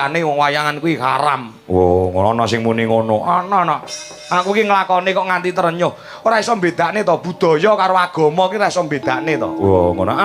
bedane wong wayangan kuwi haram. Oh, ngono sing muni ngono. Ana. Aku ki nglakoni kok nganti terenyuh. Ora iso bedakne to budaya karo agama ki ora iso bedakne to. Oh, ngono.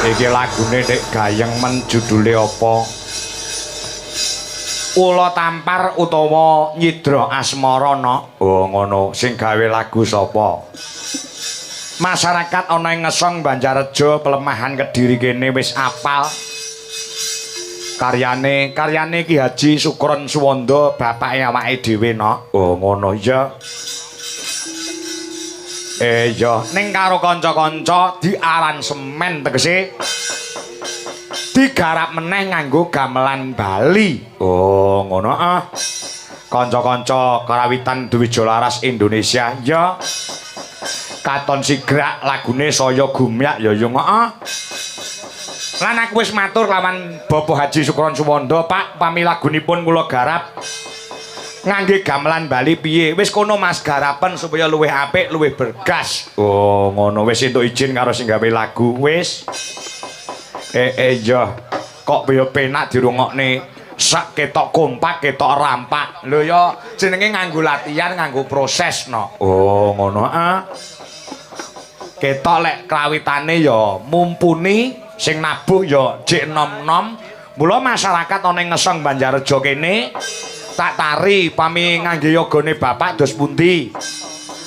Iki lagune nek gayeng men judule apa? Ula Tampar utawa Nyidra Asmara no. Oh ngono, sing gawe lagu sapa? Masyarakat ana ing Ngesong Banjarejo Pelemahan Kediri kene wis apal. Karyane Ki Haji Sukron Suwanda bapake awake dhewe no. Oh ngono ya. Ya ning karo kanca-kanca diaransemen tegese digarap meneh nganggo gamelan Bali. Oh ngono ah. Kanca-kanca karawitan Dwija Laras Indonesia ya. Katon Sigrak lagune saya gumyak ya yo heeh. Lan aku wis matur lawan Bapak Haji Sukron Suwanda, Pak, pami lagunipun kula garap ngangge gamelan Bali piye? Wis kono Mas garapen supaya luwih apik, luwih bergas. Oh, ngono wis entuk izin karo sing gawe lagu wis. Ya. Kok yo penak dirungokne sak ketok kompak, ketok rampak. Lho ya jenenge nganggo latihan, nganggo proses no. Oh, ngono ah. Ketok lek krawitane ya mumpuni, sing nabuh ya jek nom-nom. Mula masyarakat ana ing Ngesong Banjarejo kene tak tari pami ngangge yogane Bapak dos pundi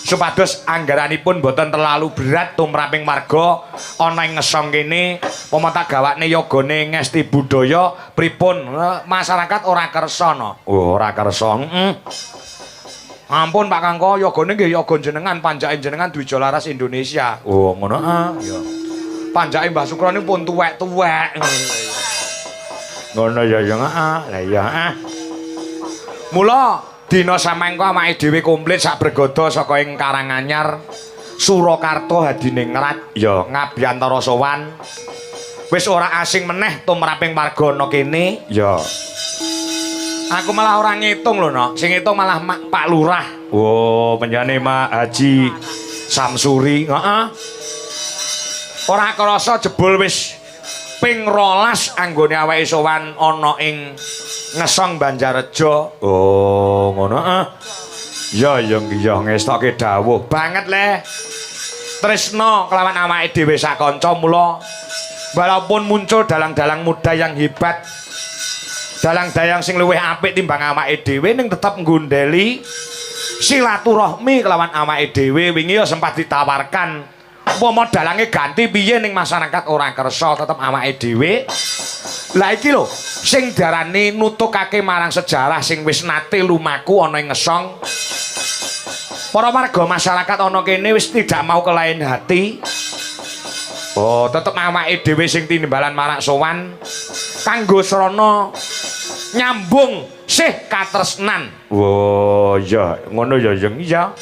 supados anggaranipun boten terlalu berat tumraping warga ana ing Ngesong kene pomo tak gawakne yogane ngesti budaya pripun masyarakat ora kersa no. Oh ora kersa. Ampun Pak Kangko, yogane nggih yoga jenengan, panjake jenengan Dwija Laras Indonesia. Oh ngono ah ya. Panjake Mbah Sukron pun tuwek-tuwek. Ngono ya ya heeh. Lah ya ah. Mula dina samangka awake dhewe komplit sak bergodo saka ing Karanganyar Surakarta Hadiningrat ya ngabiyantara sowan wis ora asing meneh tumraping warga ana kene ya aku malah ora ngitung lho no sing ngitung malah Pak Lurah oh penjane Mak Haji Samsuri heeh ora krasa jebul wis ping 12 anggone awake sowan ana ing Ngesong Banjarejo. Oh, ngono ah. Ya ya ngestoke dawuh banget le. Tresna kelawan awake dhewe sak kanca mula walaupun muncul dalang-dalang muda yang hebat. Dalang-dalang sing luwih apik timbang awake dhewe ning tetep nggondeli silaturahmi kelawan awake dhewe wingi ya sempat ditawarkan umpama dalange ganti piye ning masyarakat ora kersa tetep awake dhewe. Lah iki lho sing darani nutukake marang sejarah sing wis nate lumaku ana ing Ngesong. Para warga masyarakat ana kene wis tidak mau kelain hati. Oh, tetep awake dhewe sing tinimbalan marak sowan kanggo srana nyambung sih katresnan. Oh, ya, ngono ya jeng iya.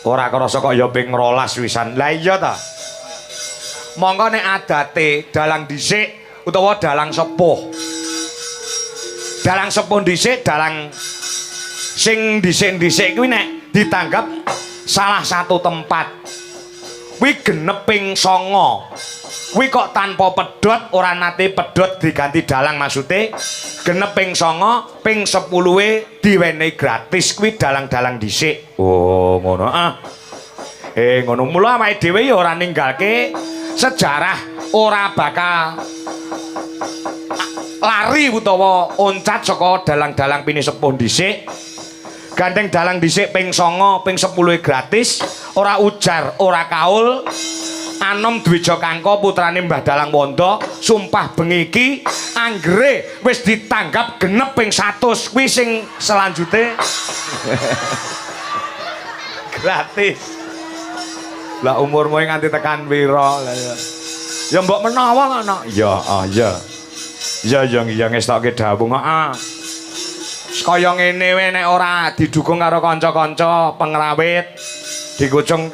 Ora krasa kok ya ping 12 wisan. Lah iya ta. Monggo nek adate dalang dhisik utawa dalang sepuh. Dalang sepuh dhisik, dalang sing dhisik-dhisik kuwi nek ditanggap salah satu tempat. Kuwi genep ping 9. Kuwi kok tanpa pedhot, ora nate pedhot diganti dalang maksude. Genep ping 9, ping 10-e diwenehi gratis kuwi dalang-dalang dhisik. Oh, ngono ah. Ngono mula awake dhewe ya ora ninggalke sejarah ora bakal lari utawa oncat saka dalang-dalang pini sepuh dhisik. Gandeng dalang dhisik ping 9, ping 10 gratis, ora ujar, ora kaul. Anom Dwija Kangko putrane Mbah Dalang Wanda sumpah bengi iki anggere wis ditanggap genep ping 100 kuwi sing selanjutnya gratis. Lah umurmu nganti tekan pira lah ya. Ya mbok menawa ngono. Ya ya. Ya ya ngestoke dawuh heeh. Kaya ngene wae nek ora didukung karo kanca-kanca pengrawit,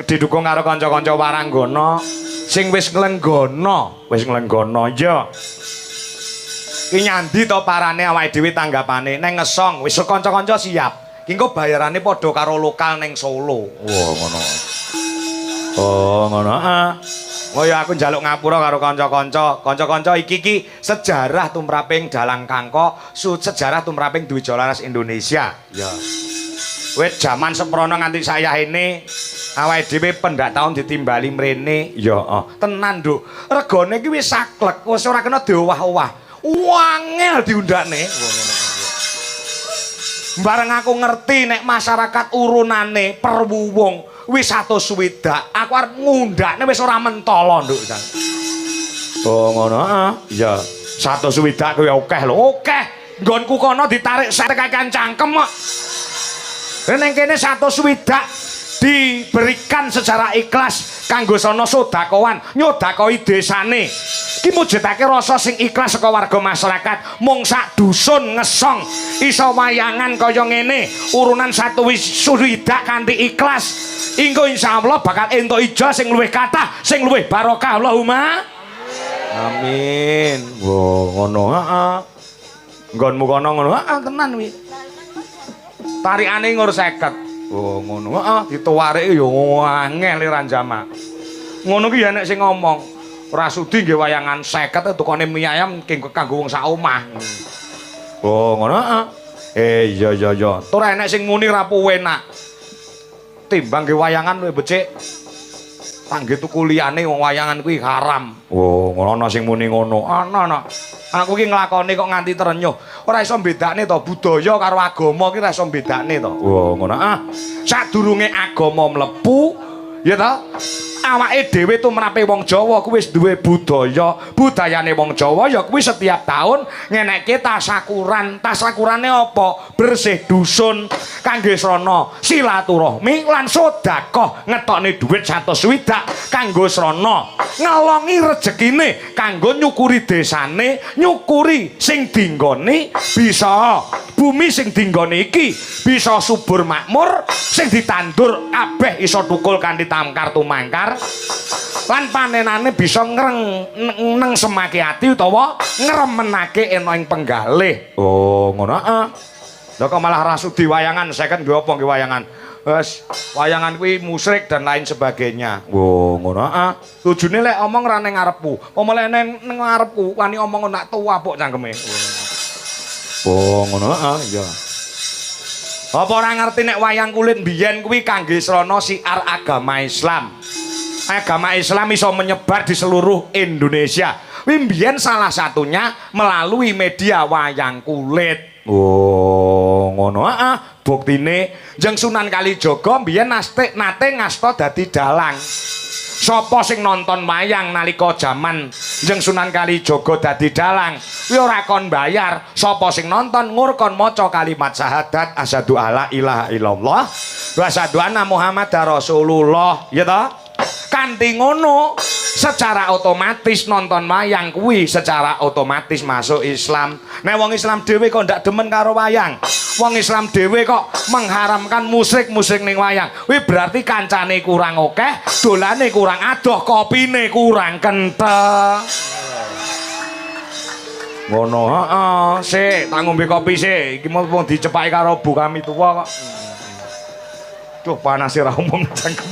didukung karo kanca-kanca waranggana sing wis nglenggana ya. Ki nyandi to parane awake dhewe tanggapane neng Ngesong wis kanca-kanca siap. Ki engko bayarane padha karo lokal neng Solo. Wah ngono. Oh ngono ah. Oh ya aku njaluk ngapura karo kanca-kanca. Kanca-kanca iki sejarah tumraping Dalang Kangko, sejarah tumraping Dwija Laras Indonesia. Ya. Wit jaman seprono nganti saya ini awake dhewe pendak taun ditimbali mrene. Ya, tenan, Nduk. Regane iki wis saklek, wis ora kena diowah-owah. Wangel diundakne. Bareng aku ngerti nek masyarakat urunane perwuwung wis 160, aku arep ngundakne wis ora mentolo, Nduk. Oh, ngono. Iya. 160 kuwi akeh lho. Akeh. Nggonku kono ditarik kakean cangkem kok. Ning kene 160 diberikan secara ikhlas kanggo sono sodakowan nyodakoi desane. Ki mujudake rasa sing ikhlas saka warga masyarakat. Mung sak dusun ngesong iso wayangan kaya ngene, urunan 160 kanthi ikhlas. Engko insyaallah bakal entuk ijazah sing luwih kathah, sing luwih barokah. Allahumma amin. Wo ngono, heeh. Nggonmu kono ngono, heeh tenan kuwi. Tarikane ngur 50. Oh ngono, heeh, dituwarike ya angel ranjama. Ngono ki ya nek sing ngomong, ora sudi nggih wayangan 50 tukane mie ayam kanggo wong sak omah. Oh ngono, heeh. Iya. Tur enek sing muni ra puwenak. Timbang nggih wayangan luwih becik. Kangge tuku liyane wong wayangan kuwi haram. Oh, ngono sing muni ngono. Ana. Aku ki nglakoni kok nganti terenyuh. Ora iso mbedakne to budaya karo agama ki ora iso mbedakne to. Oh, ngono. Sadurunge agama mlebu, ya ta? Awake dhewe tumrape wong Jawa kuwi wis duwe budaya. Budayane wong Jawa ya kuwi setiap tahun ngenekke tasakuran. Tasakurane apa? Bersih dusun kangge srana silaturahmi lan sedekah ngetokne dhuwit 160 kanggo srana ngelongi rejekine kanggo nyukuri desane, nyukuri sing dinggone bisa bumi sing dinggone iki bisa subur makmur, sing ditandur kabeh iso tukul kanthi tamkar tumangkar. Lan panenane bisa neng semake ati utawa ngremenake ana ing penggalih. Oh, ngono. Lah kok malah rasudi wayangan, seken nggih apa nggih wayangan. Wes, wayangan kuwi musyrik dan lain sebagainya. Oh, ngono. Tujune lek omong ra ning ngarepku. Omong lek ning ngarepku wani omong nak tuwa pok cangkeme. Oh, ngono. Iya. Apa ora ngerti nek wayang kulit biyen kuwi kangge srana siar agama Islam. Agama Islam iso menyebar di seluruh Indonesia. Wimbian salah satunya melalui media wayang kulit. Oh, ngono. Buktine Jeng Sunan Kalijaga mbiyen nate ngasta dadi dalang. Sapa sing nonton wayang nalika jaman Jeng Sunan Kalijaga dadi dalang, kuwi ora kon bayar. Sapa sing nonton ngur kon maca kalimat syahadat asyhadu alla ilaha illallah wa asyhadu anna Muhammadar Rasulullah, ya ta? Kanthi ngono secara otomatis nonton wayang kuwi secara otomatis masuk Islam. Nek wong Islam dhewe kok ndak demen karo wayang, wong Islam dhewe kok mengharamkan musik ning wayang, kuwi berarti kancane kurang akeh, dolane kurang adoh, kopine kurang kenthel. Ngono, sik tak ngombe kopi sik. Iki mau dicepaki karo Bu kami tuwa kok. Duh panas ora umum cangkem.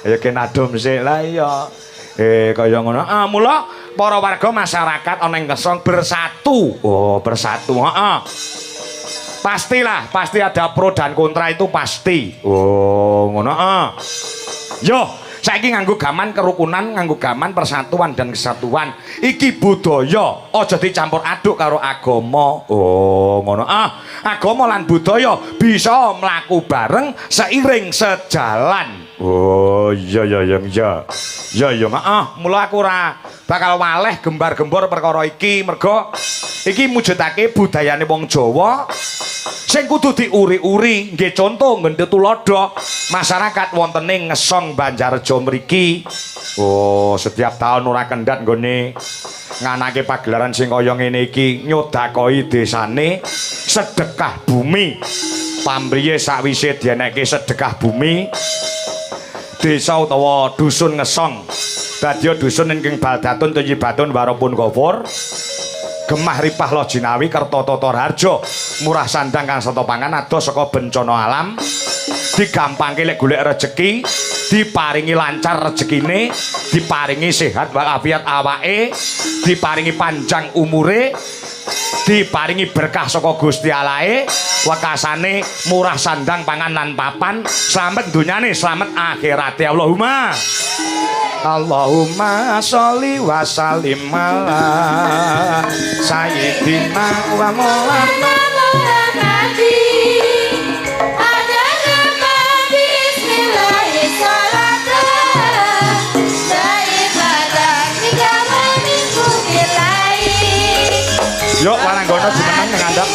Ya kena adem sik lah iya. Kaya ngono. Mula para warga masyarakat ana ing Kesong bersatu. Oh, bersatu, Pastilah, pasti ada pro dan kontra itu pasti. Oh, ngono. Yo, saiki nganggo gaman kerukunan, nganggo gaman persatuan dan kesatuan. Iki budaya, aja dicampur aduk karo agama. Oh, ngono. Agama lan budaya bisa mlaku bareng seiring sejalan. Oh, iya. Mula aku ora bakal waleh gembar-gembor perkara iki mergo iki mujudake budayane wong Jawa sing kudu diuri-uri. Nggih conto nggen tulodo masyarakat wonten ing Ngesong Banjarjo mriki. Oh, setiap tahun ora kendhat nggone nganake pagelaran sing kaya ngene iki nyodakoi desane sedekah bumi. Pamriye sakwise dienekke sedekah bumi, desa utawa dusun Ngesong dadi dusun ingkang baldatun Tuyibatun Warapun Gofur Gemah Ripah Lojinawi Kerto Toto Harjo murah sandang kang seta pangan adoh saka bencana alam, digampangke lek golek rejeki, diparingi lancar rezekine, diparingi sehat walafiat awake, diparingi panjang umure, diparingi berkah saka Gusti Allahe, wekasane murah sandang pangan lan papan, slamet dunyane, slamet akhirate. Allahumma sholli wa sallim ala sayyidina wa maulana Yuk, Waranggono jumeneng ngandhap.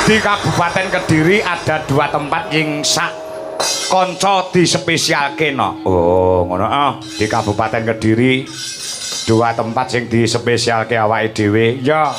Di Kabupaten Kediri ada 2 tempat yang sak konco dispesialke no. Oh, ngono. Di Kabupaten Kediri 2 tempat yang dispesialke awake dhewe. Ya.